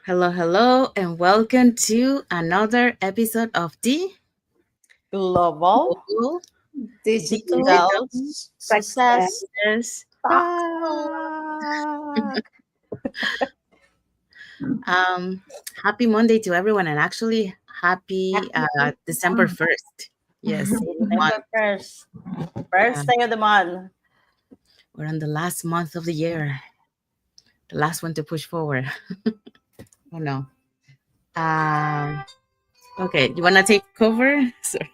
Hello, hello, and welcome to another episode of the Global Global Digital Digital Digital Success Success Talk. Talk. Um, Happy Monday to everyone, and actually, happy December 1st. Yes, new month. December 1st, Yeah, first day of the month. we're on the last month of the year, the last one to push forward. Oh no. Um, okay, you wanna take over? Sorry.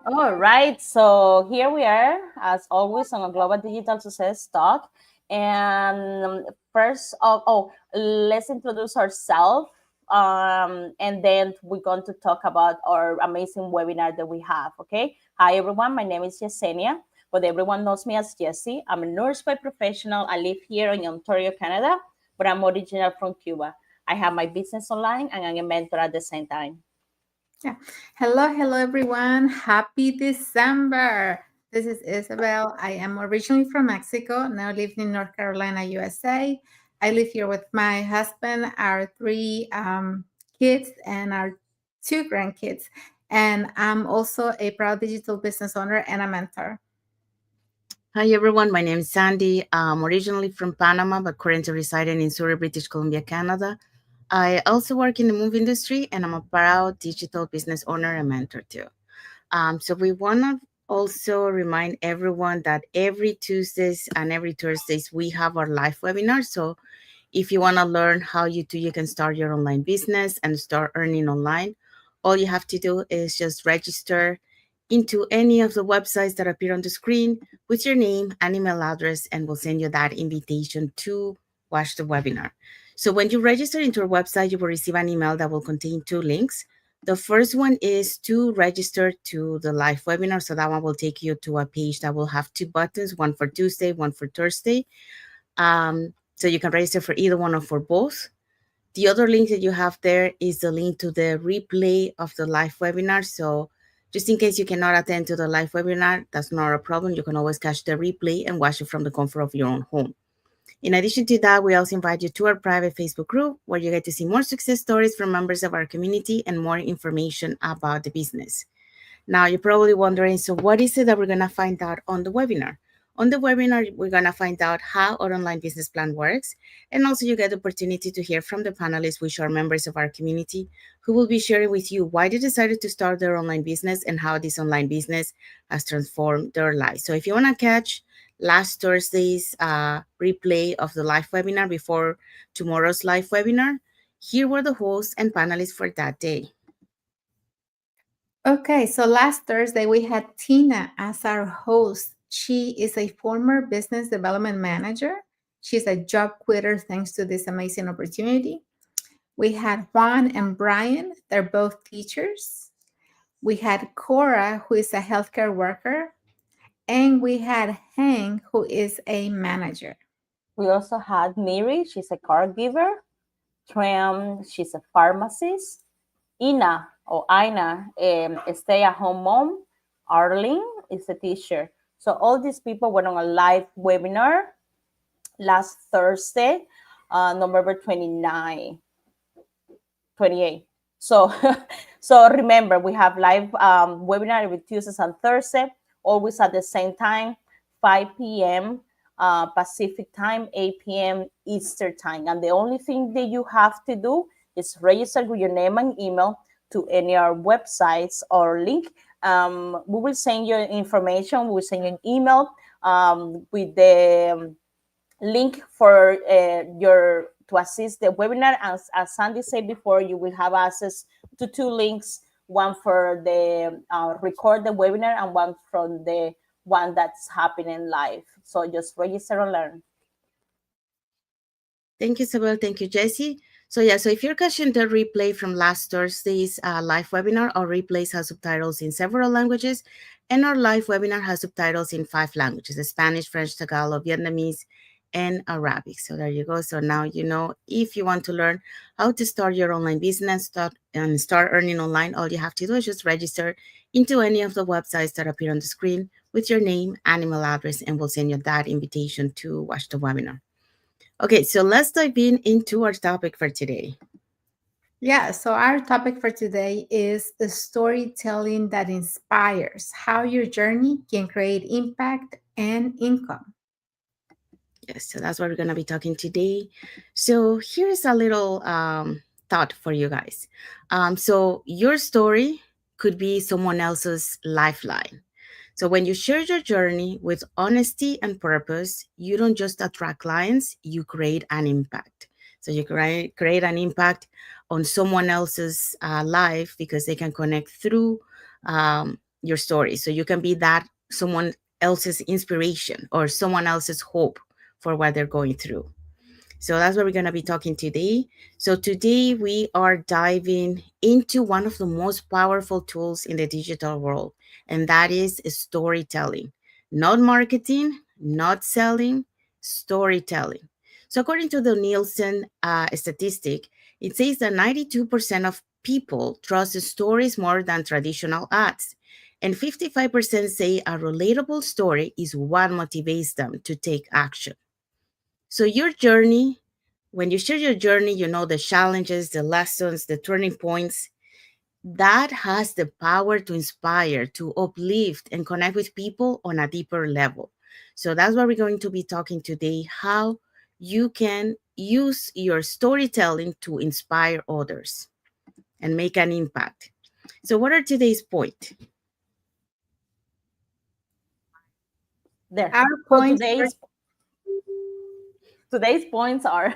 All right, so here we are, as always, on a Global Digital Success Talk. And first of let's introduce ourselves. And then we're going to talk about our amazing webinar that we have. Okay. Hi, everyone. My name is Yesenia, but everyone knows me as Jessie. I'm a nurse by professional. I live here in Ontario, Canada, but I'm original from Cuba. I have my business online and I'm a mentor at the same time. Yeah. Hello, everyone. Happy December. This is Isabel. I am originally from Mexico, now live in North Carolina, USA. I live here with my husband, our three kids, and our two grandkids. And I'm also a proud digital business owner and a mentor. Hi everyone, my name is Sandy. I'm originally from Panama, but currently residing in Surrey, British Columbia, Canada. I also work in the movie industry, and I'm a proud digital business owner and mentor too. So we want to also remind everyone that every Tuesdays and every Thursdays we have our live webinar. So if you want to learn how you can start your online business and start earning online, all you have to do is just register into any of the websites that appear on the screen with your name and email address, and we'll send you that invitation to watch the webinar. So when you register into our website, you will receive an email that will contain two links. The first one is to register to the live webinar. So that one will take you to a page that will have two buttons, one for Tuesday, one for Thursday. So you can register for either one or for both. The other link that you have there is the link to the replay of the live webinar. So just in case you cannot attend to the live webinar, that's not a problem. You can always catch the replay and watch it from the comfort of your own home. In addition to that, we also invite you to our private Facebook group where you get to see more success stories from members of our community and more information about the business. Now, you're probably wondering, so what is it that we're going to find out on the webinar? On the webinar, we're going to find out how our online business plan works. And also you get the opportunity to hear from the panelists, which are members of our community, who will be sharing with you why they decided to start their online business and how this online business has transformed their lives. So if you want to catch last Thursday's replay of the live webinar before tomorrow's live webinar, here were the hosts and panelists for that day. Okay, so last Thursday we had Tina as our host. She is a former business development manager. She's a job quitter thanks to this amazing opportunity. We had Juan and Brian, they're both teachers. We had Cora, who is a healthcare worker. And we had Hank, who is a manager. We also had Miri, she's a caregiver. Tram, she's a pharmacist. Ina, a stay-at-home mom. Arlene is a teacher. So all these people went on a live webinar last Thursday, November 29, 28. So, so remember, we have live webinar every Tuesdays and Thursday, always at the same time, 5 p.m. Pacific time, 8 p.m. Eastern time. And the only thing that you have to do is register with your name and email to any of our websites or link. We will send you information. We will send you an email with the link for your to assist the webinar. As Sandy said before, you will have access to two links, one for the record the webinar and one from the one that's happening live. So just register and learn. Thank you, Isabel. Thank you, Jessie. So if you're catching the replay from last Thursday's live webinar, our replays have subtitles in several languages, and our live webinar has subtitles in 5 languages: Spanish, French, Tagalog, Vietnamese, and Arabic. So there you go. So now you know if you want to learn how to start your online business and start earning online, all you have to do is just register into any of the websites that appear on the screen with your name and email address, and we'll send you that invitation to watch the webinar. Okay, so let's dive into our topic for today. Yeah, so our topic for today is the storytelling that inspires how your journey can create impact and income. Yes, so that's what we're going to be talking today. So here's a little thought for you guys. So your story could be someone else's lifeline. So when you share your journey with honesty and purpose, you don't just attract clients, you create an impact. So you create an impact on someone else's life because they can connect through your story. So you can be that someone else's inspiration or someone else's hope for what they're going through. So that's what we're going to be talking today. So today we are diving into one of the most powerful tools in the digital world, and that is storytelling. Not marketing, not selling, storytelling. So according to the Nielsen statistic, it says that 92% of people trust stories more than traditional ads. And 55% say a relatable story is what motivates them to take action. So your journey, when you share your journey, you know the challenges, the lessons, the turning points. That has the power to inspire, to uplift, and connect with people on a deeper level. So that's what we're going to be talking today, how you can use your storytelling to inspire others and make an impact. So what are today's point? There. Our So points for today's points are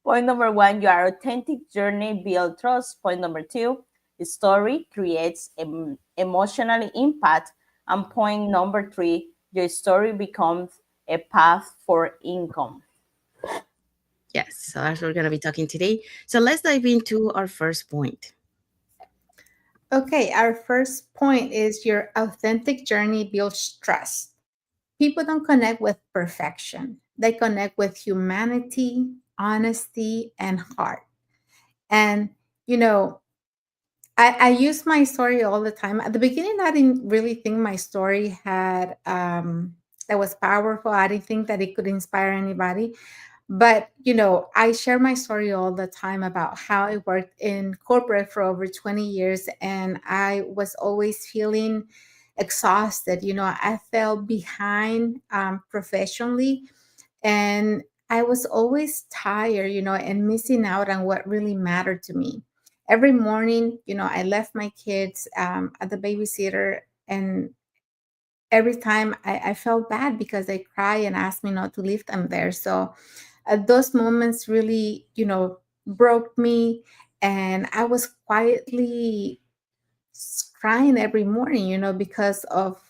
point number one, your authentic journey build trust. Point number two, the story creates emotional impact. And point number three, your story becomes a path for income. Yes, so that's what we're going to be talking today. So let's dive into our first point. Okay, our first point is your authentic journey builds trust. People don't connect with perfection. They connect with humanity, honesty, and heart. And you know, I use my story all the time. At the beginning, I didn't really think my story had that was powerful. I didn't think that it could inspire anybody. But I share my story all the time about how I worked in corporate for over 20 years, and I was always feeling exhausted. I fell behind professionally, and I was always tired, and missing out on what really mattered to me. Every morning, I left my kids at the babysitter, and every time I felt bad because they cry and ask me not to leave them there. So those moments really, broke me, and I was quietly crying every morning, because of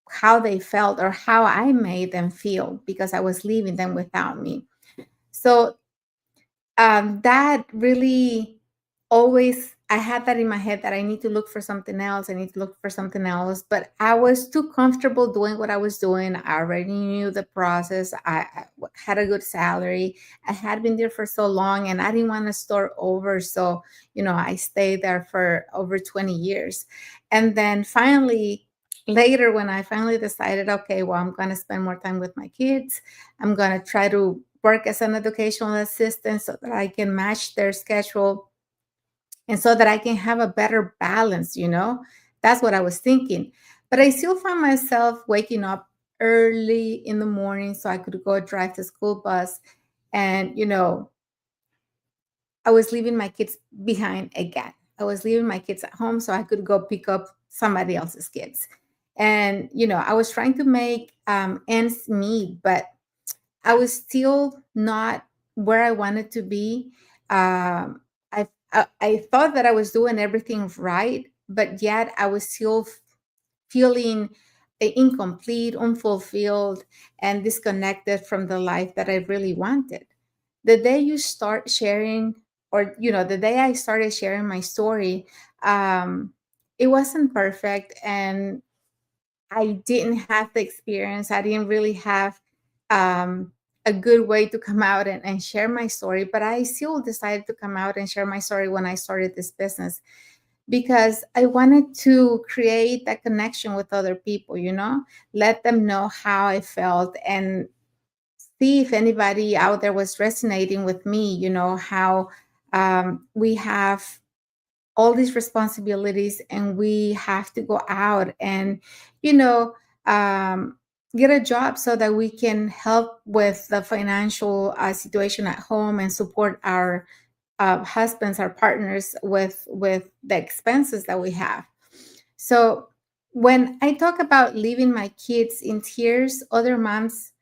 how they felt or how I made them feel because I was leaving them without me. So that really always, I had that in my head that I need to look for something else. I need to look for something else. But I was too comfortable doing what I was doing. I already knew the process. I had a good salary. I had been there for so long, and I didn't want to start over. So, I stayed there for over 20 years. And then finally, later, when I finally decided, okay, well, I'm going to spend more time with my kids, I'm going to try to work as an educational assistant so that I can match their schedule and so that I can have a better balance. That's what I was thinking. But I still found myself waking up early in the morning so I could go drive the school bus. And, I was leaving my kids behind again. I was leaving my kids at home so I could go pick up somebody else's kids. And, I was trying to make ends meet, but I was still not where I wanted to be. I thought that I was doing everything right, but yet I was still feeling incomplete, unfulfilled, and disconnected from the life that I really wanted. The day you start sharing, or the day I started sharing my story, it wasn't perfect, and I didn't have the experience. I didn't really have um, a good way to come out and share my story, but I still decided to come out and share my story when I started this business because I wanted to create that connection with other people, let them know how I felt and see if anybody out there was resonating with me, how we have all these responsibilities and we have to go out and, you know, um, get a job so that we can help with the financial situation at home and support our husbands, our partners with the expenses that we have. So when I talk about leaving my kids in tears, other moms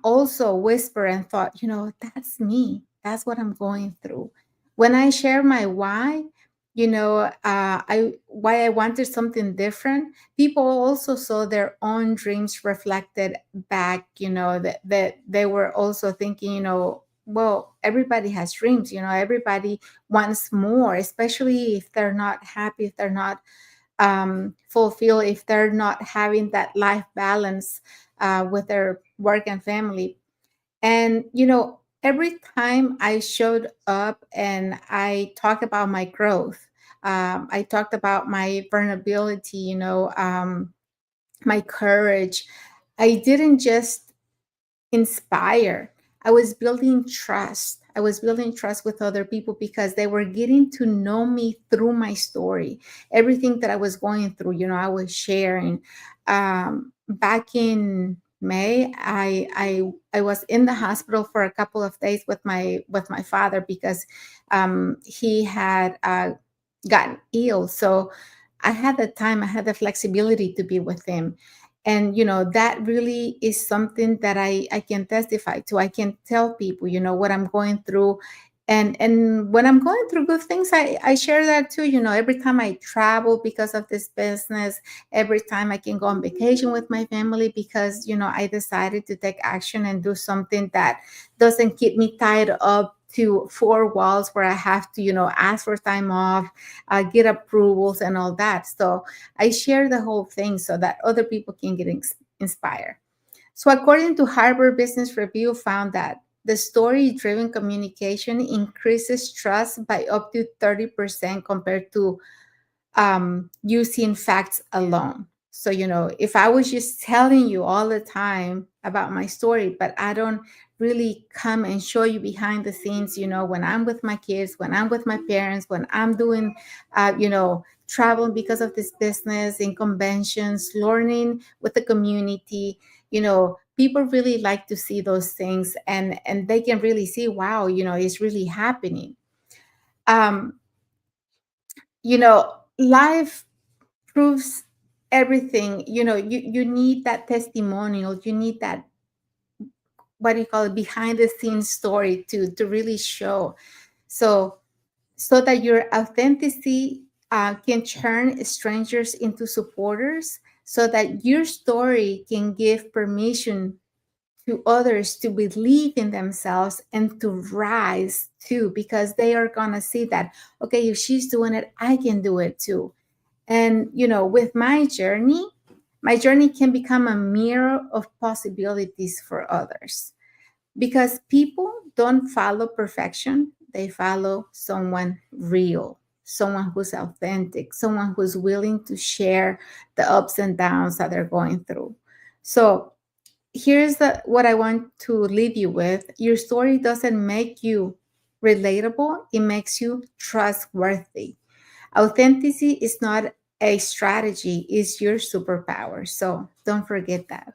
also whisper and thought, that's me. That's what I'm going through. When I share my why, I why I wanted something different, people also saw their own dreams reflected back. That they were also thinking, well, everybody has dreams. Everybody wants more, especially if they're not happy, if they're not fulfilled, if they're not having that life balance with their work and family. And, every time I showed up and I talked about my growth, I talked about my vulnerability, my courage. I didn't just inspire. I was building trust. I was building trust with other people because they were getting to know me through my story. Everything that I was going through, I was sharing. Back in May, I was in the hospital for a couple of days with my father because he had gotten ill. So I had the time, I had the flexibility to be with him. And that really is something that I can testify to. I can tell people what I'm going through. And when I'm going through good things, I share that too. Every time I travel because of this business, every time I can go on vacation with my family because I decided to take action and do something that doesn't keep me tied up to four walls where I have to ask for time off, get approvals and all that. So I share the whole thing so that other people can get inspired. So according to Harvard Business Review found that the story-driven communication increases trust by up to 30% compared to using facts alone. So, if I was just telling you all the time about my story, but I don't really come and show you behind the scenes, when I'm with my kids, when I'm with my parents, when I'm doing, traveling because of this business in conventions, learning with the community, people really like to see those things and they can really see, wow, it's really happening. Um, Life proves everything. You need that testimonial, you need that, what do you call it, behind the scenes story to really show, so that your authenticity can turn strangers into supporters, so that your story can give permission to others to believe in themselves and to rise too, because they are gonna see that, okay, if she's doing it, I can do it too. And, with my journey can become a mirror of possibilities for others because people don't follow perfection, they follow someone real, someone who's authentic, someone who's willing to share the ups and downs that they're going through. So, here's what I want to leave you with. Your story doesn't make you relatable, it makes you trustworthy. Authenticity is not a strategy, it's your superpower. So don't forget that.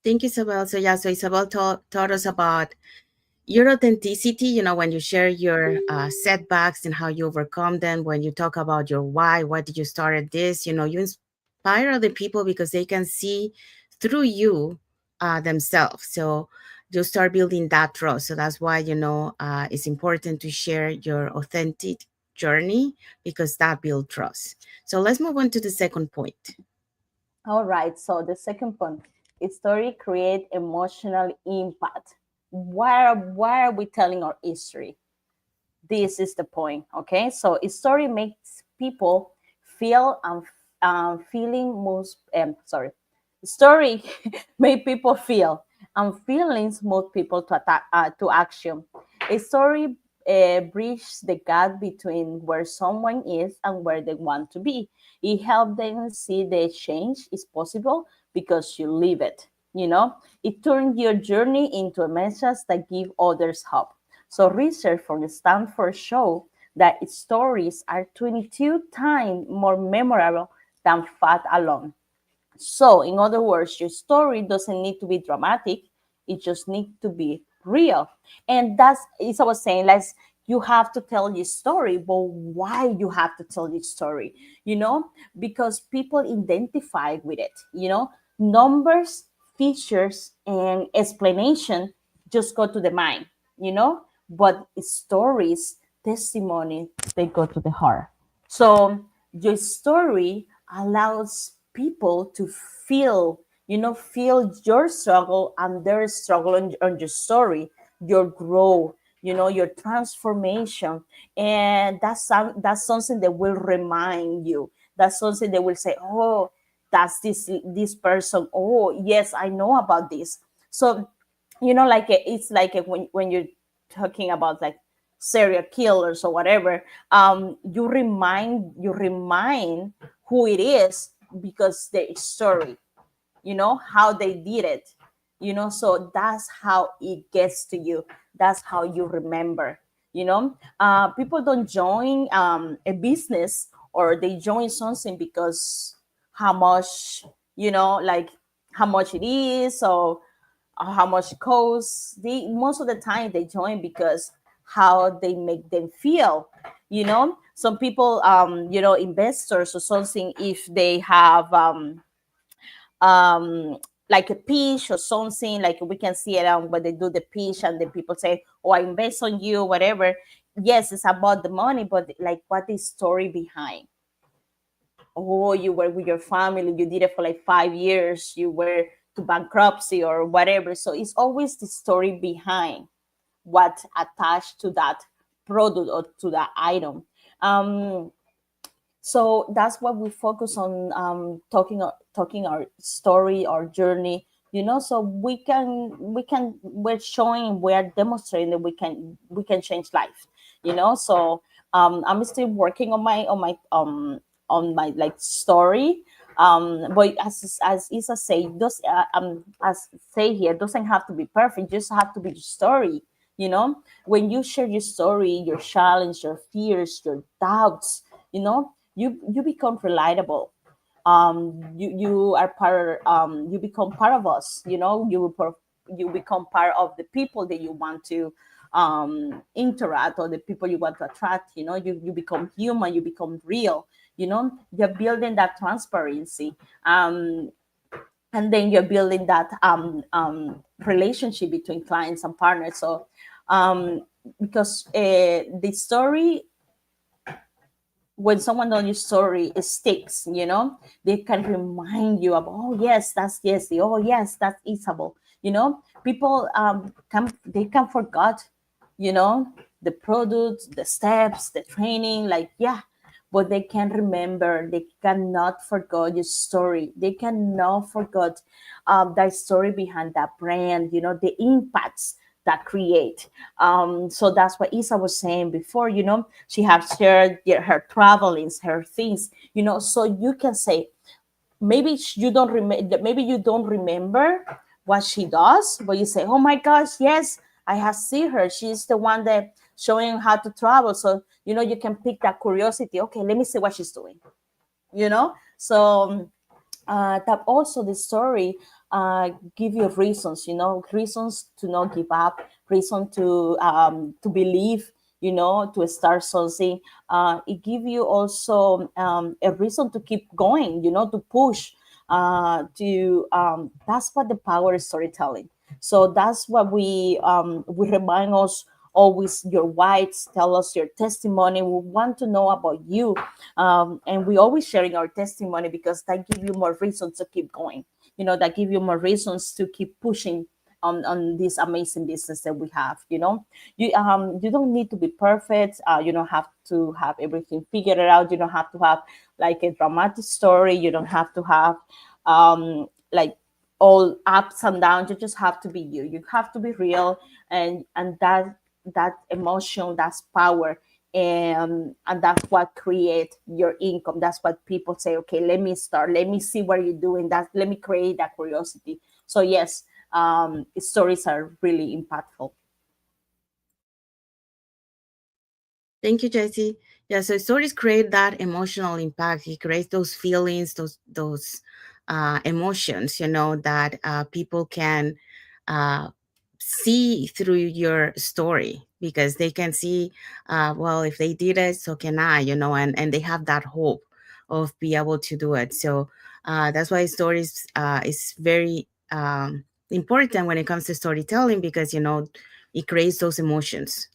Thank you, Isabel. So yeah, so Isabel taught us about your authenticity, when you share your setbacks and how you overcome them, when you talk about your why did you start at this, you inspire other people because they can see through you themselves. So you start building that trust. So that's why, it's important to share your authentic journey because that builds trust. So let's move on to the second point. All right. So the second point, a story create emotional impact. Why are we telling our history? This is the point. Okay. So a story makes people feel and feeling most. Sorry, story make people feel and feelings move people to to action. A story bridges the gap between where someone is and where they want to be. It helps them see the change is possible because you live it. You know, it turns your journey into a message that give others hope. So research from Stanford show that its stories are 22 times more memorable than fact alone. So, in other words, your story doesn't need to be dramatic, it just needs to be real. And that's, as I was saying, like, you have to tell your story, but why you have to tell your story? You know, because people identify with it, you know, numbers, features, and explanation just go to the mind, you know, but stories, testimony, they go to the heart. So, your story allows people to feel, you know, feel your struggle and their struggle on your story, your growth, you know, your transformation. And that's something that will remind you. That's something that will say, oh, that's this person. Oh, yes, I know about this. So, you know, like it's like when you're talking about like serial killers or whatever, you remind who it is because their story, you know, how they did it, you know. So that's how it gets to you, that's how you remember, you know. People don't join a business, or they join something because how much, you know, like how much it is, or how much it costs. They, most of the time, they join because how they make them feel, you know. Some people, you know, investors or something, if they have um like a pitch or something, like we can see it when they do the pitch and the people say, oh, I invest on you, whatever. Yes, it's about the money, but like what is story behind? Oh, you were with your family, you did it for like 5 years, you were to bankruptcy or whatever. So it's always the story behind what attached to that product or to that item. um so that's what we focus on, talking our story, our journey, you know. So we're showing, we're demonstrating that we can change life, you know. So I'm still working on my like story. But as Isa say, those as say here, doesn't have to be perfect, just have to be your story, you know. When you share your story, your challenge, your fears, your doubts, you know, you become relatable. You are part, you become part of us, you know. You become part of the people that you want to interact, or the people you want to attract, you know. You become human, you become real, you know. You're building that transparency, and then you're building that relationship between clients and partners. So because the story, when someone knows your story, it sticks, you know. They can remind you of, oh yes, that's Jesse, oh yes, that's Isabel, you know. People can forget, you know, the products, the steps, the training, like, yeah, but they can remember, they cannot forget your story, they cannot forget that story behind that brand, you know, the impacts that create. So that's what Isa was saying before, you know. She has shared her travelings, her things, you know. So you can say, maybe you don't remember, maybe you don't remember what she does, but you say, oh my gosh, yes, I have seen her, she's the one that showing how to travel. So, you know, you can pick that curiosity, okay, let me see what she's doing, you know. So that also the story give you reasons, you know, reasons to not give up, reason to believe, you know, to start something. It give you also a reason to keep going, you know, to push, to that's what the power of storytelling. So that's what we remind us always, your whites, tell us your testimony, we want to know about you. And we always sharing our testimony because that give you more reasons to keep going, you know, that give you more reasons to keep pushing on this amazing business that we have, you know. You don't need to be perfect, you don't have to have everything figured out, you don't have to have like a dramatic story, you don't have to have like all ups and downs, you just have to be you, you have to be real. And that emotion, that's power. And that's what create your income. That's what people say, okay, let me start, let me see what you're doing, that let me create that curiosity. So yes, stories are really impactful. Thank you, Jessie. Yeah, so stories create that emotional impact. It creates those feelings, those emotions, that people can uh, see through your story, because they can see, well, if they did it, so can I, and they have that hope of be able to do it. So that's why stories is very important when it comes to storytelling, because it creates those emotions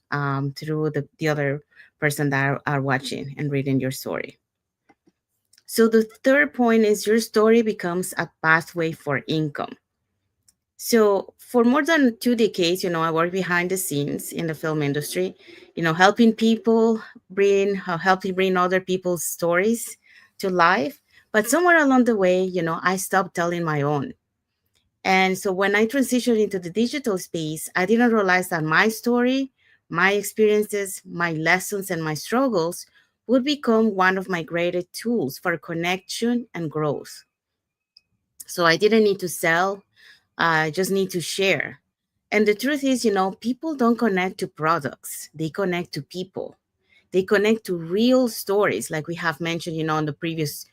through the other person that are watching and reading your story. So the third point is your story becomes a pathway for income. So for more than 2 decades, I worked behind the scenes in the film industry, helping people helping bring other people's stories to life. But somewhere along the way, I stopped telling my own. And so when I transitioned into the digital space, I didn't realize that my story, my experiences, my lessons, and my struggles would become one of my greatest tools for connection and growth. So I didn't need to sell, I just need to share. And the truth is, people don't connect to products, they connect to people. They connect to real stories, like we have mentioned, on the previous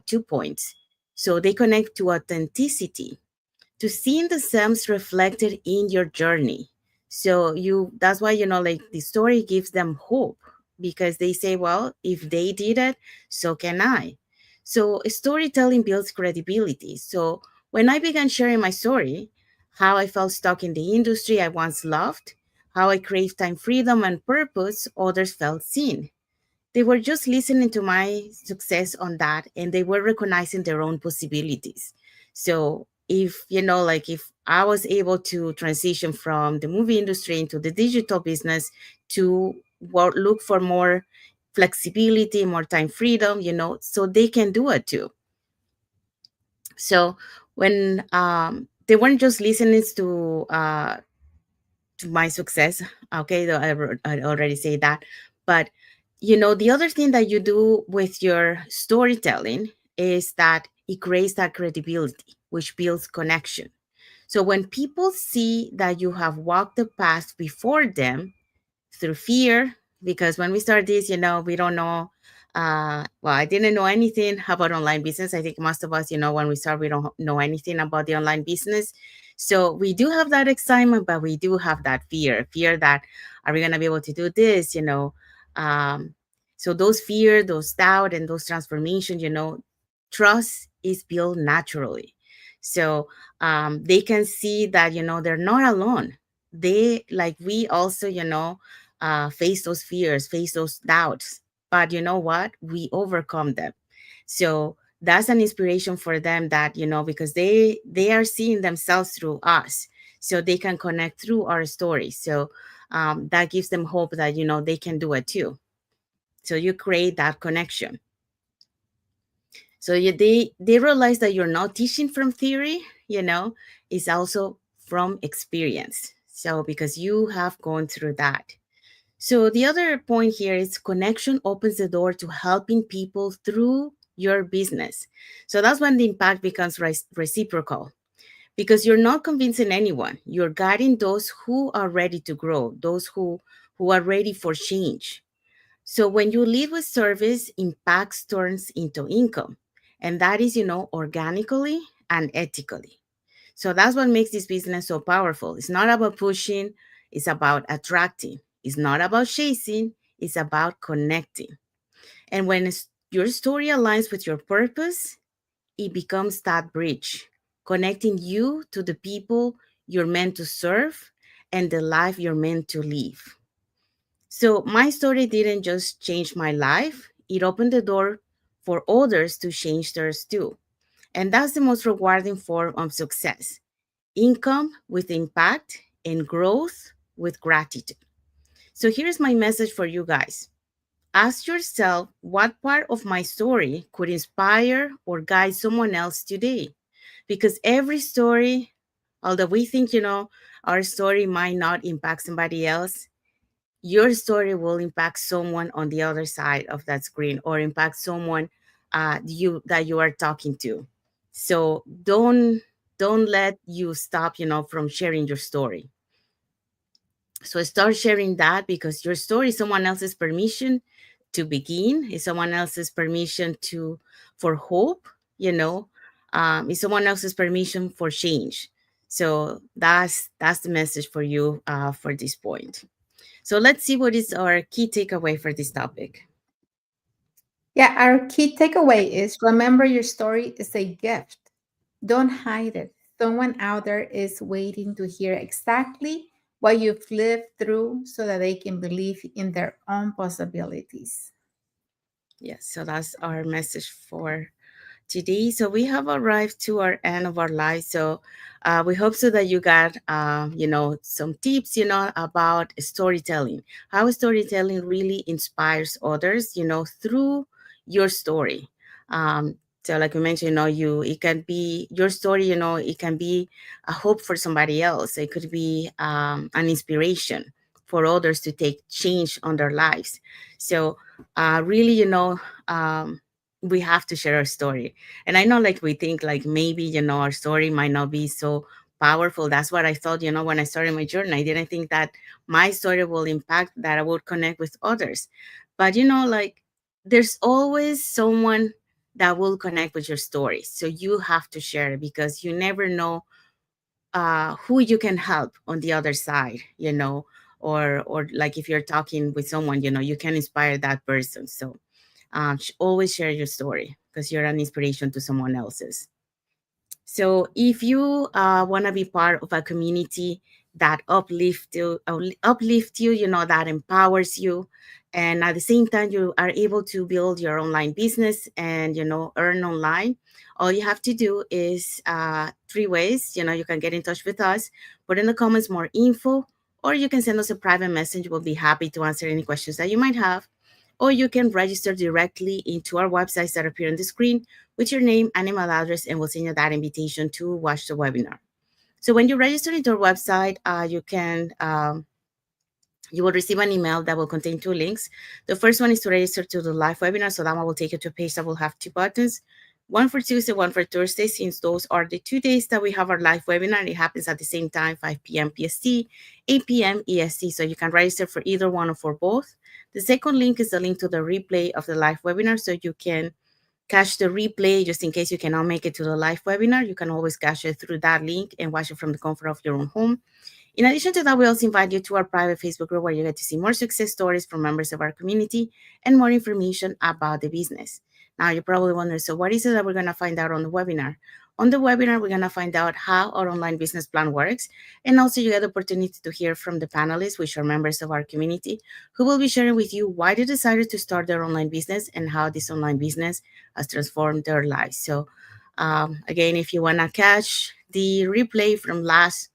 2 points. So they connect to authenticity, to seeing the Psalms reflected in your journey. So that's why, like the story gives them hope, because they say, well, if they did it, so can I. So storytelling builds credibility. So when I began sharing my story, how I felt stuck in the industry I once loved, how I craved time, freedom, and purpose, others felt seen. They were just listening to my success on that, and they were recognizing their own possibilities. So if, like if I was able to transition from the movie industry into the digital business to look for more flexibility, more time freedom, so they can do it too. So when they weren't just listening to my success. Okay, I already say that. But the other thing that you do with your storytelling is that it creates that credibility, which builds connection. So when people see that you have walked the path before them through fear, because when we start this, we don't know. Well, I didn't know anything about online business. I think most of us, when we start, we don't know anything about the online business. So we do have that excitement, but we do have that fear that, are we going to be able to do this? Um, so those fear, those doubt, and those transformations, trust is built naturally. So they can see that, they're not alone. They, like we also, face those fears, face those doubts. But you know what? We overcome them. So that's an inspiration for them, that, because they are seeing themselves through us. So they can connect through our stories. So that gives them hope that, they can do it too. So you create that connection. So they realize that you're not teaching from theory, it's also from experience. So because you have gone through that. So the other point here is connection opens the door to helping people through your business. So that's when the impact becomes reciprocal, because you're not convincing anyone. You're guiding those who are ready to grow, those who are ready for change. So when you lead with service, impacts turns into income. And that is, organically and ethically. So that's what makes this business so powerful. It's not about pushing, it's about attracting. It's not about chasing, it's about connecting. And when your story aligns with your purpose, it becomes that bridge, connecting you to the people you're meant to serve and the life you're meant to live. So my story didn't just change my life, it opened the door for others to change theirs too. And that's the most rewarding form of success: income with impact and growth with gratitude. So here's my message for you guys. Ask yourself, what part of my story could inspire or guide someone else today? Because every story, although we think, our story might not impact somebody else, your story will impact someone on the other side of that screen, or impact someone that you are talking to. So don't don't let you stop, from sharing your story. So start sharing that, because your story is someone else's permission to begin, is someone else's permission to for hope, is someone else's permission for change. So that's the message for you for this point. So let's see what is our key takeaway for this topic. Yeah, our key takeaway is remember your story is a gift. Don't hide it. Someone out there is waiting to hear exactly what you've lived through so that they can believe in their own possibilities. Yes, so that's our message for today. So we have arrived to our end of our life. So we hope so that you got, some tips, about storytelling, how storytelling really inspires others, through your story. Um, so like we mentioned, it can be your story, it can be a hope for somebody else. It could be an inspiration for others to take change on their lives. So really, um, we have to share our story. And I know, like, we think like maybe, our story might not be so powerful. That's what I thought, when I started my journey. I didn't think that my story will impact, that I would connect with others. But, like, there's always someone that will connect with your story. So you have to share it, because you never know who you can help on the other side, or like if you're talking with someone, you can inspire that person. So always share your story, because you're an inspiration to someone else's. So if you want to be part of a community that uplift you, that empowers you, and at the same time you are able to build your online business and earn online, all you have to do is three ways. You can get in touch with us, put in the comments more info, or you can send us a private message. We'll be happy to answer any questions that you might have, or you can register directly into our websites that appear on the screen with your name and email address, and we'll send you that invitation to watch the webinar. So when you register into our website, you will receive an email that will contain two links. The first one is to register to the live webinar. So that one will take you to a page that will have two buttons, one for Tuesday, one for Thursday, since those are the 2 days that we have our live webinar. It happens at the same time, 5 p.m. PST, 8 p.m. EST. So you can register for either one or for both. The second link is the link to the replay of the live webinar. So you can catch the replay just in case you cannot make it to the live webinar. You can always catch it through that link and watch it from the comfort of your own home. In addition to that, we also invite you to our private Facebook group, where you get to see more success stories from members of our community and more information about the business. Now, you're probably wondering, so what is it that we're going to find out on the webinar? On the webinar, we're going to find out how our online business plan works. And also you get the opportunity to hear from the panelists, which are members of our community, who will be sharing with you why they decided to start their online business and how this online business has transformed their lives. So again, if you want to catch the replay from last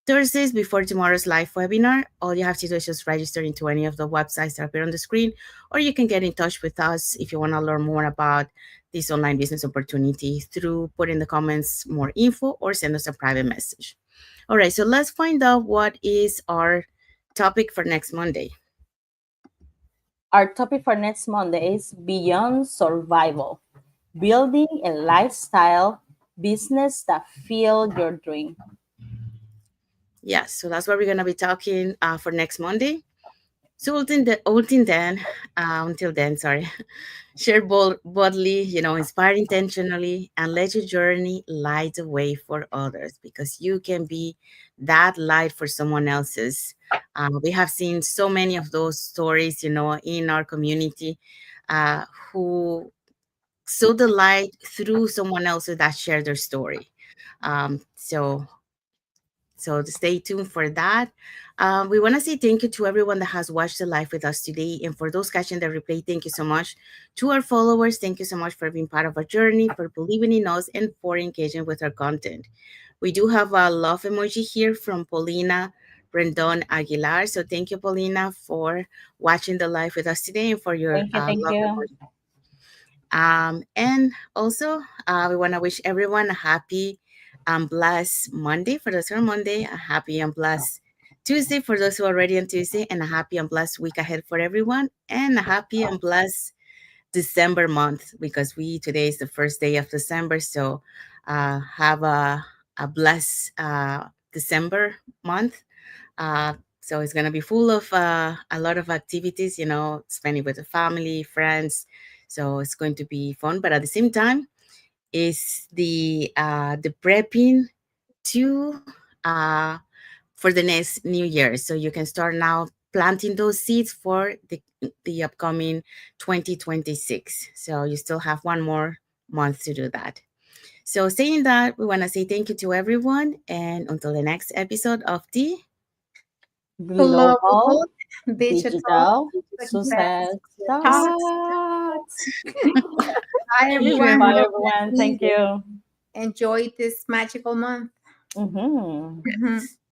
Thursdays before tomorrow's live webinar, all you have to do is just register into any of the websites that appear on the screen, or you can get in touch with us if you want to learn more about this online business opportunity through put in the comments more info or send us a private message. All right, so let's find out what is our topic for next Monday. Our topic for next Monday is Beyond Survival, building a lifestyle business that fuels your dream. Yes, so that's what we're going to be talking for next Monday. So until then, sorry, share boldly, inspire intentionally, and let your journey light the way for others, because you can be that light for someone else's. We have seen so many of those stories, in our community, uh, who saw the light through someone else that shared their story. So stay tuned for that. We want to say thank you to everyone that has watched the live with us today. And for those catching the replay, thank you so much. To our followers, thank you so much for being part of our journey, for believing in us, and for engaging with our content. We do have a love emoji here from Paulina Rendon Aguilar. So thank you, Paulina, for watching the live with us today and for your Thank you. Thank love you. emoji. And also, we want to wish everyone a happy and blessed Monday for those who are Monday, a happy and blessed Tuesday for those who are already on Tuesday, and a happy and blessed week ahead for everyone, and a happy and blessed December month, because today is the first day of December. So have a blessed December month. So it's gonna be full of a lot of activities, spending with the family, friends. So it's going to be fun, but at the same time, is the prepping to for the next new year. So you can start now planting those seeds for the upcoming 2026. So you still have one more month to do that. So saying that, we want to say thank you to everyone, and until the next episode of the Global Global digital digital success success talks. thoughts. Bye, thank you, everyone. Bye, Have a everyone. everyone. blessed Thank week. you. Enjoy this magical month. Mhm. Mhm.